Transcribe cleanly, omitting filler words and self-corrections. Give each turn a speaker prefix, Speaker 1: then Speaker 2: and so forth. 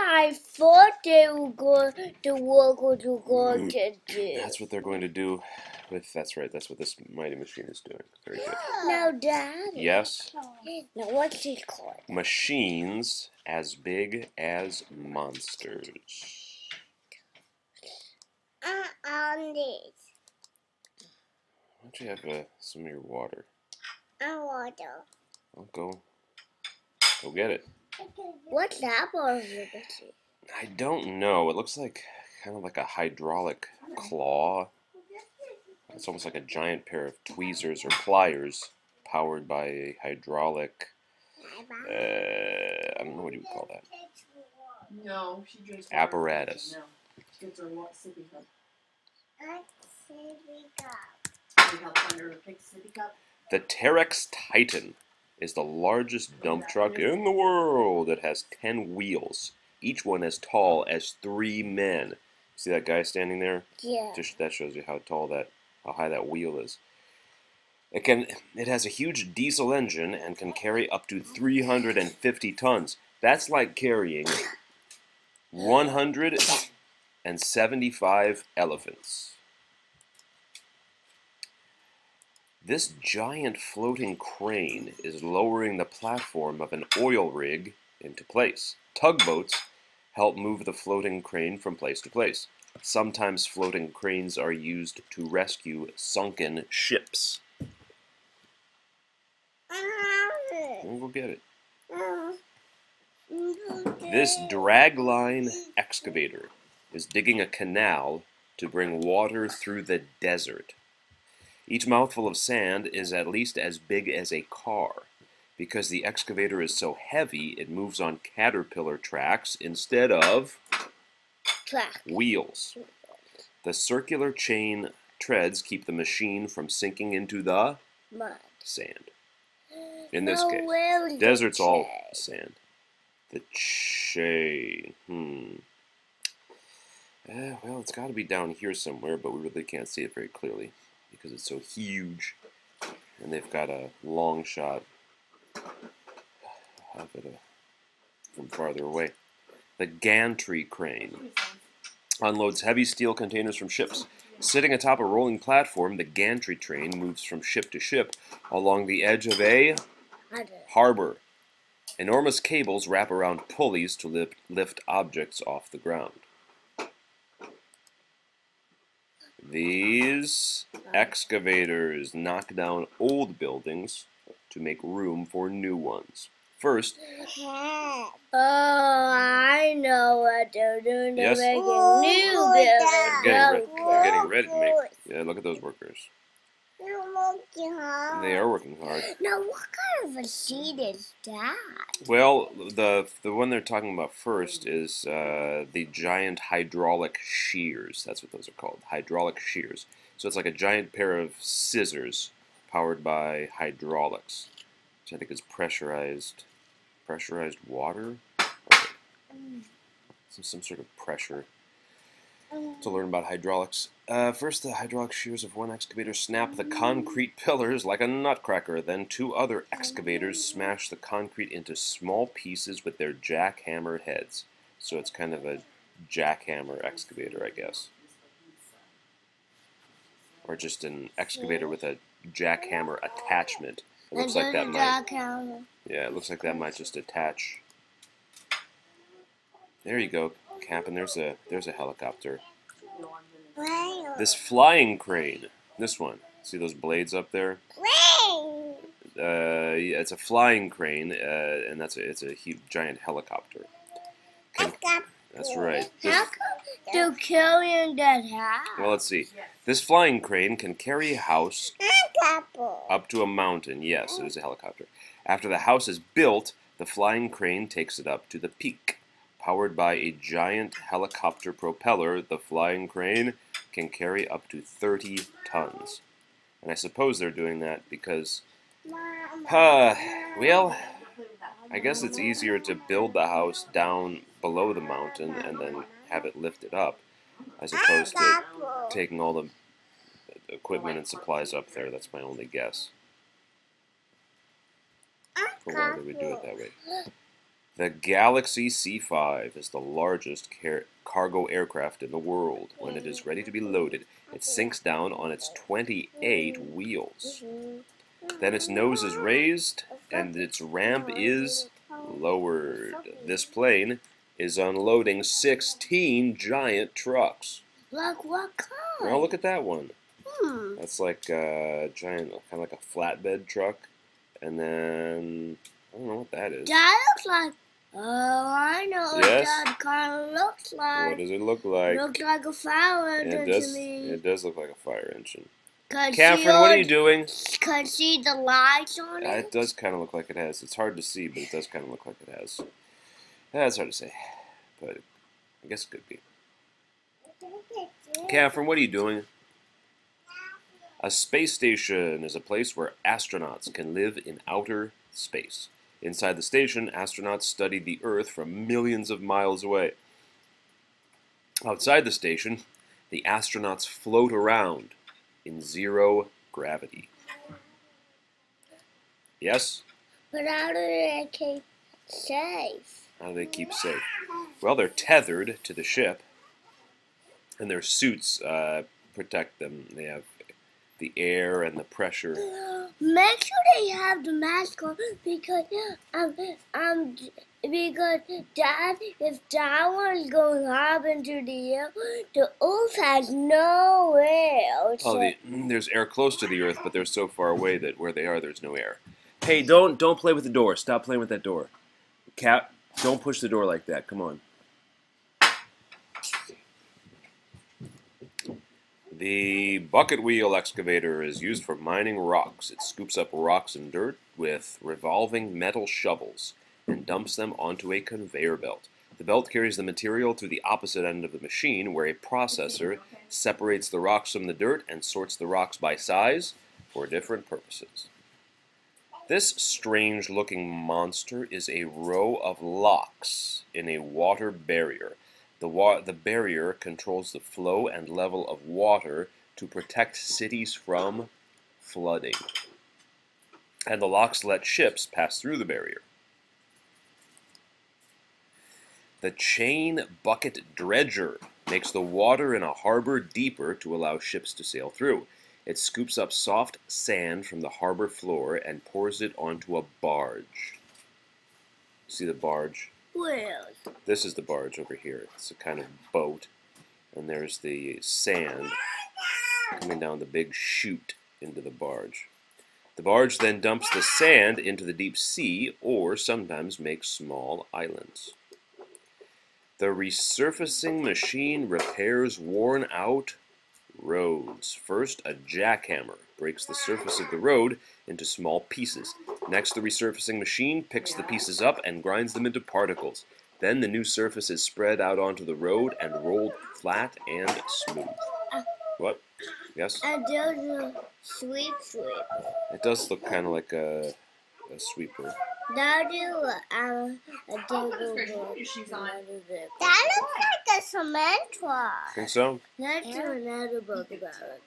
Speaker 1: I thought they were going to work what you're going to do.
Speaker 2: That's what they're going to do with, that's right, that's what this mighty machine is doing. Very good.
Speaker 1: Now, Dad.
Speaker 2: Yes?
Speaker 1: Now, what's it called?
Speaker 2: Machines as big as monsters.
Speaker 1: On this.
Speaker 2: Why don't you have some of your water?
Speaker 1: Water.
Speaker 2: Well, go get it.
Speaker 1: What's that part of the machine?
Speaker 2: I don't know. It looks like kind of like a hydraulic claw. It's almost like a giant pair of tweezers or pliers powered by a hydraulic, I don't know what you would call that.
Speaker 3: No, she drinks
Speaker 2: apparatus.
Speaker 3: No, she gets her sippy cup.
Speaker 1: Sippy cup.
Speaker 3: Can you help under her pick sippy cup?
Speaker 2: The Terex Titan is the largest dump truck in the world. It has 10 wheels, each one as tall as 3 men. See that guy standing there?
Speaker 1: Yeah.
Speaker 2: That shows you how high that wheel is. It has a huge diesel engine and can carry up to 350 tons. That's like carrying 175 elephants. This giant floating crane is lowering the platform of an oil rig into place. Tugboats help move the floating crane from place to place. Sometimes floating cranes are used to rescue sunken ships. We'll go get it. This dragline excavator is digging a canal to bring water through the desert. Each mouthful of sand is at least as big as a car. Because the excavator is so heavy, it moves on caterpillar tracks instead of wheels. The circular chain treads keep the machine from sinking into the
Speaker 1: mud.
Speaker 2: Sand. In this case, desert's all sand. The chain. Well, it's got to be down here somewhere, but we really can't see it very clearly because it's so huge. And they've got a long shot of it from farther away. The gantry crane unloads heavy steel containers from ships. Sitting atop a rolling platform, the gantry train moves from ship to ship along the edge of a harbor. Enormous cables wrap around pulleys to lift objects off the ground. These excavators knock down old buildings to make room for new ones. First,
Speaker 1: I know what they're doing. They're making new buildings.
Speaker 2: They're getting ready to make. Yeah, look at those workers.
Speaker 1: They're working hard.
Speaker 2: They are working hard.
Speaker 1: Now, what kind of machine is that?
Speaker 2: Well, the one they're talking about first is the giant hydraulic shears. That's what those are called, hydraulic shears. So it's like a giant pair of scissors powered by hydraulics, which I think is pressurized water. Okay. Some sort of pressure. To learn about hydraulics. First, the hydraulic shears of one excavator snap the concrete pillars like a nutcracker. Then 2 other excavators smash the concrete into small pieces with their jackhammer heads. So it's kind of a jackhammer excavator, I guess. Or just an excavator with a jackhammer attachment. It looks like that might. Yeah, it looks like that might just attach. There you go, Captain. There's a helicopter. This flying crane. This one. See those blades up there? Yeah, it's a flying crane, and it's a huge, giant helicopter. That's right.
Speaker 1: How come they're carrying that house?
Speaker 2: Well, let's see. This flying crane can carry a house up to a mountain. Yes, it is a helicopter. After the house is built, the flying crane takes it up to the peak. Powered by a giant helicopter propeller, the flying crane can carry up to 30 tons. And I suppose they're doing that because, well, I guess it's easier to build the house down below the mountain and then have it lifted up, as opposed to taking all the equipment and supplies up there. That's my only guess for why they would do it that way. The Galaxy C5 is the largest cargo aircraft in the world. When it is ready to be loaded, it sinks down on its 28 wheels. Then its nose is raised, and its ramp is lowered. This plane is unloading 16 giant trucks.
Speaker 1: Like what kind?
Speaker 2: Now look at that one.
Speaker 1: Hmm.
Speaker 2: That's like a giant, kind of like a flatbed truck. And then, I don't know what that is.
Speaker 1: That looks like. Oh, I know what
Speaker 2: Yes?
Speaker 1: that kind of looks like.
Speaker 2: What does it look like?
Speaker 1: Looks like a fire engine to me.
Speaker 2: It does look like a fire engine.
Speaker 1: Can
Speaker 2: Catherine, what are you doing?
Speaker 1: Can see the lights on it?
Speaker 2: It does kind of look like it has. It's hard to see, but it does kind of look like it has. That's hard to say, but I guess it could be. Catherine, what are you doing? A space station is a place where astronauts can live in outer space. Inside the station, astronauts study the Earth from millions of miles away. Outside the station, the astronauts float around in zero gravity. Yes?
Speaker 1: But how do they keep safe?
Speaker 2: How do they keep safe? Well, they're tethered to the ship, and their suits protect them. They have the air and the pressure.
Speaker 1: Make sure they have the mask on because Dad, if that one's going up into the air, the Earth has no air. So
Speaker 2: There's air close to the Earth, but they're so far away that where they are, there's no air. Hey, don't play with the door. Stop playing with that door. Cat, don't push the door like that. Come on. The bucket wheel excavator is used for mining rocks. It scoops up rocks and dirt with revolving metal shovels and dumps them onto a conveyor belt. The belt carries the material to the opposite end of the machine, where a processor separates the rocks from the dirt and sorts the rocks by size for different purposes. This strange-looking monster is a row of locks in a water barrier. The barrier controls the flow and level of water to protect cities from flooding. And the locks let ships pass through the barrier. The chain bucket dredger makes the water in a harbor deeper to allow ships to sail through. It scoops up soft sand from the harbor floor and pours it onto a barge. See the barge?
Speaker 1: where?
Speaker 2: This is the barge over here. It's a kind of boat. And there's the sand coming down the big chute into the barge. The barge then dumps the sand into the deep sea, or sometimes makes small islands. The resurfacing machine repairs worn out roads. First, a jackhammer breaks the surface of the road into small pieces. Next, the resurfacing machine picks the pieces up and grinds them into particles. Then the new surface is spread out onto the road and rolled flat and smooth. What? Yes?
Speaker 1: And there's a sweep.
Speaker 2: It does look kind of like a sweeper.
Speaker 1: That looks like a cement truck.
Speaker 2: Think so?
Speaker 1: Let's do another book about it.